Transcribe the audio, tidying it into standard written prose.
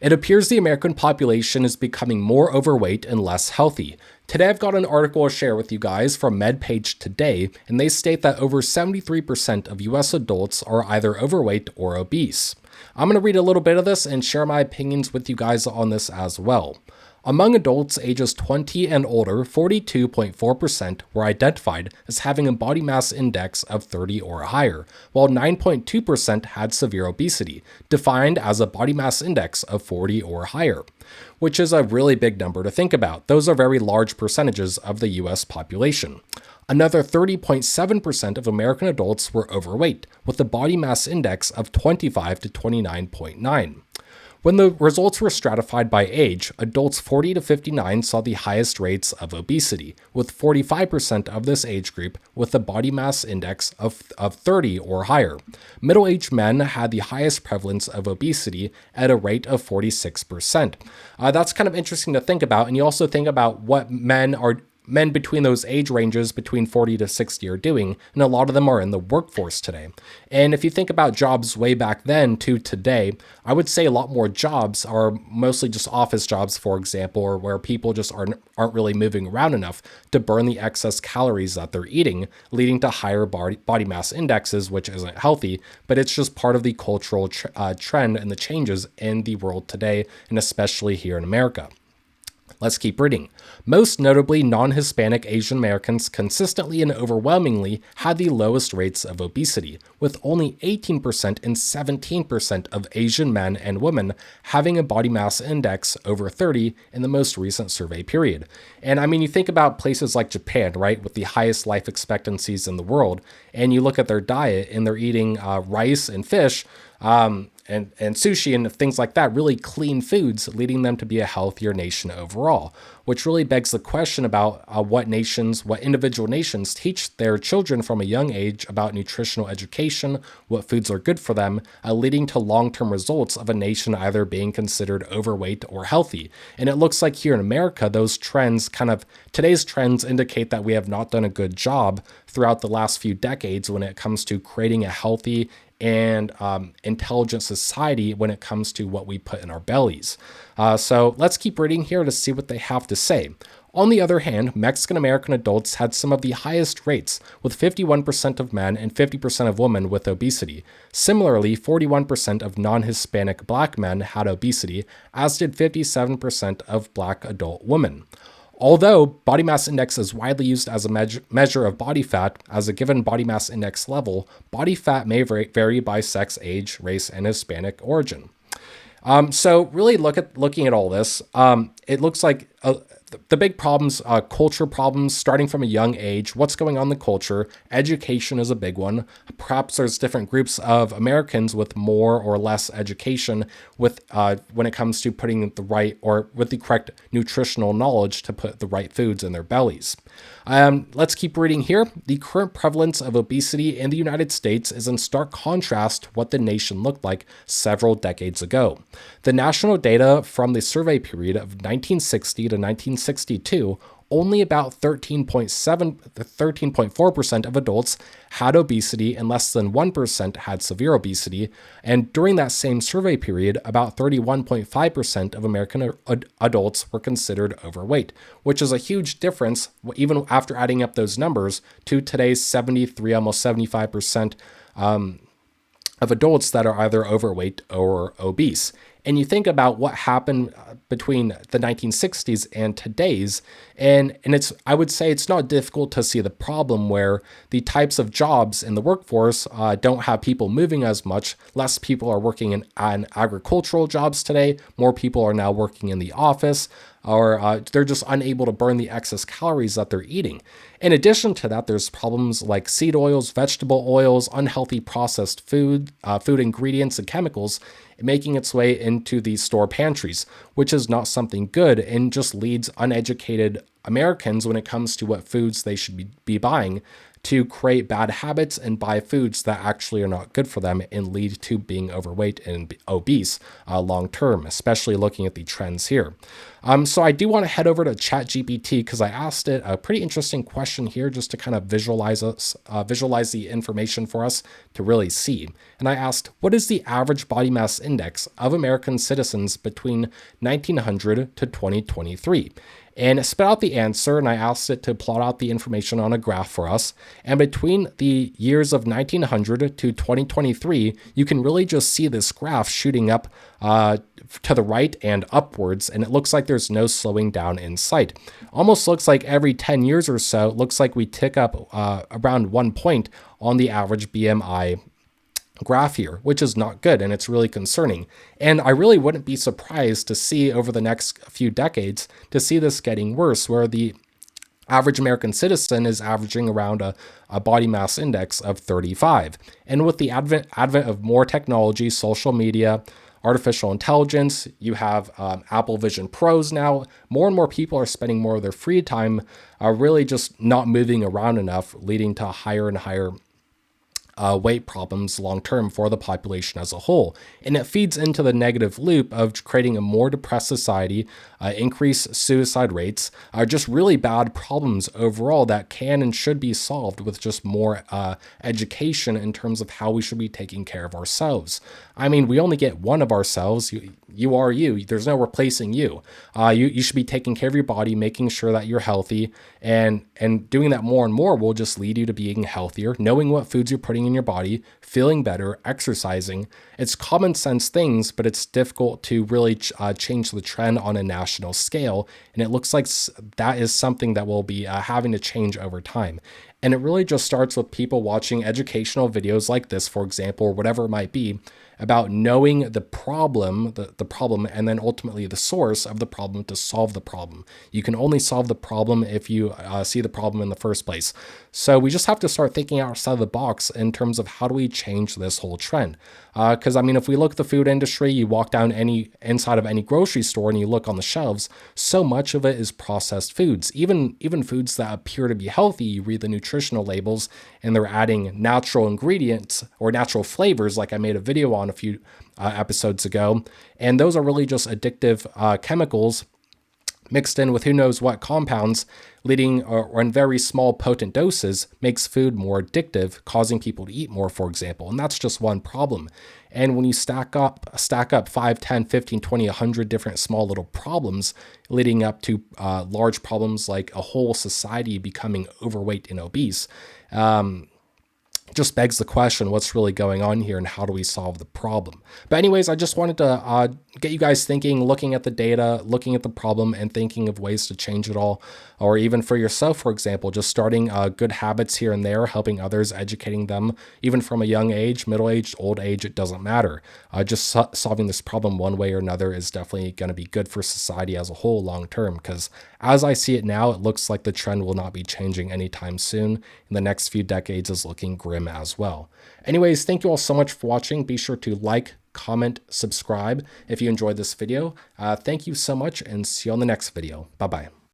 It appears the American population is becoming more overweight and less healthy. Today I've got an article to share with you guys from MedPage Today, and they state that over 73% of US adults are either overweight or obese. I'm going to read a little bit of this and share my opinions with you guys on this as well. Among adults ages 20 and older, 42.4% were identified as having a body mass index of 30 or higher, while 9.2% had severe obesity, defined as a body mass index of 40 or higher, which is a really big number to think about. Those are very large percentages of the US population. Another 30.7% of American adults were overweight, with a body mass index of 25 to 29.9. When the results were stratified by age, adults 40 to 59 saw the highest rates of obesity, with 45% of this age group with a body mass index of 30 or higher. Middle-aged men had the highest prevalence of obesity at a rate of 46%. That's kind of interesting to think about, and you also think about what men between those age ranges between 40 to 60 are doing, and a lot of them are in the workforce today. And if you think about jobs way back then to today, I would say a lot more jobs are mostly just office jobs, for example, or where people just aren't really moving around enough to burn the excess calories that they're eating, leading to higher body mass indexes, which isn't healthy, but it's just part of the cultural trend and the changes in the world today, and especially here in America. Let's keep reading. Most notably, non-Hispanic Asian Americans consistently and overwhelmingly had the lowest rates of obesity, with only 18% and 17% of Asian men and women having a body mass index over 30 in the most recent survey period. And I mean, you think about places like Japan, right, with the highest life expectancies in the world, and you look at their diet and they're eating rice and fish, and sushi and things like that, really clean foods, leading them to be a healthier nation overall, which really begs the question about what individual nations teach their children from a young age about nutritional education, what foods are good for them, leading to long-term results of a nation either being considered overweight or healthy. And it looks like here in America, those trends today's trends indicate that we have not done a good job throughout the last few decades when it comes to creating a healthy and intelligent society when it comes to what we put in our bellies. So let's keep reading here to see what they have to say. On the other hand, Mexican American adults had some of the highest rates, with 51% of men and 50% of women with obesity. Similarly, 41% of non-Hispanic Black men had obesity, as did 57% of Black adult women. Although body mass index is widely used as a measure of body fat as a given body mass index level, body fat may vary by sex, age, race, and Hispanic origin. So really looking at all this, it looks like the big problems, culture problems, starting from a young age, what's going on in the culture, education is a big one. Perhaps there's different groups of Americans with more or less education when it comes to putting with the correct nutritional knowledge to put the right foods in their bellies. Let's keep reading here. The current prevalence of obesity in the United States is in stark contrast to what the nation looked like several decades ago. The national data from the survey period of 1960 to 1962, only about 13.4% of adults had obesity and less than 1% had severe obesity. And during that same survey period, about 31.5% of American adults were considered overweight, which is a huge difference, even after adding up those numbers, to today's 73, almost 75% of adults that are either overweight or obese. And you think about what happened between the 1960s and today's, and I would say it's not difficult to see the problem where the types of jobs in the workforce don't have people moving as much. Less people are working in agricultural jobs today. More people are now working in the office, or they're just unable to burn the excess calories that they're eating. In addition to that, there's problems like seed oils, vegetable oils, unhealthy processed food ingredients, and chemicals making its way into the store pantries, which is not something good and just leads uneducated Americans when it comes to what foods they should be buying to create bad habits and buy foods that actually are not good for them and lead to being overweight and obese long term, especially looking at the trends here. So I do want to head over to ChatGPT because I asked it a pretty interesting question here just to kind of visualize the information for us to really see. And I asked, what is the average body mass index of American citizens between 1900 to 2023? And it spit out the answer, and I asked it to plot out the information on a graph for us. And between the years of 1900 to 2023, you can really just see this graph shooting up to the right and upwards, and it looks like there's no slowing down in sight. Almost looks like every 10 years or so, it looks like we tick up around 1 point on the average BMI graph here, which is not good, and it's really concerning. And I really wouldn't be surprised to see over the next few decades to see this getting worse, where the average American citizen is averaging around a body mass index of 35. And with the advent of more technology, social media, artificial intelligence, you have Apple Vision Pros now. More and more people are spending more of their free time really just not moving around enough, leading to higher and higher weight problems long term for the population as a whole. And it feeds into the negative loop of creating a more depressed society, increased suicide rates, just really bad problems overall that can and should be solved with just more education in terms of how we should be taking care of ourselves. I mean, we only get one of ourselves. You are you. There's no replacing you. You should be taking care of your body, making sure that you're healthy, and doing that more and more will just lead you to being healthier, knowing what foods you're putting in your body, feeling better, exercising. It's common sense things, but it's difficult to really change the trend on a national scale. And it looks like that is something that will be having to change over time. And it really just starts with people watching educational videos like this, for example, or whatever it might be, about knowing the problem, the problem, and then ultimately the source of the problem to solve the problem. You can only solve the problem if you see the problem in the first place. So we just have to start thinking outside the box in terms of how do we change this whole trend. Because I mean, if we look at the food industry, you walk down inside of any grocery store and you look on the shelves, so much of it is processed foods. Even foods that appear to be healthy, you read the nutritional labels and they're adding natural ingredients or natural flavors, like I made a video on a few episodes ago, and those are really just addictive chemicals mixed in with who knows what compounds, leading or in very small potent doses makes food more addictive, causing people to eat more, for example. And that's just one problem. And when you stack up 5, 10, 15, 20, 100 different small little problems, leading up to large problems like a whole society becoming overweight and obese, just begs the question, what's really going on here and how do we solve the problem? But anyways, I just wanted to get you guys thinking, looking at the data, looking at the problem and thinking of ways to change it all. Or even for yourself, for example, just starting good habits here and there, helping others, educating them, even from a young age, middle age, old age, it doesn't matter. Just solving this problem one way or another is definitely going to be good for society as a whole long term, because as I see it now, it looks like the trend will not be changing anytime soon. In the next few decades is looking grim as well. Anyways, thank you all so much for watching. Be sure to like, comment, subscribe if you enjoyed this video. Thank you so much and see you on the next video. Bye-bye.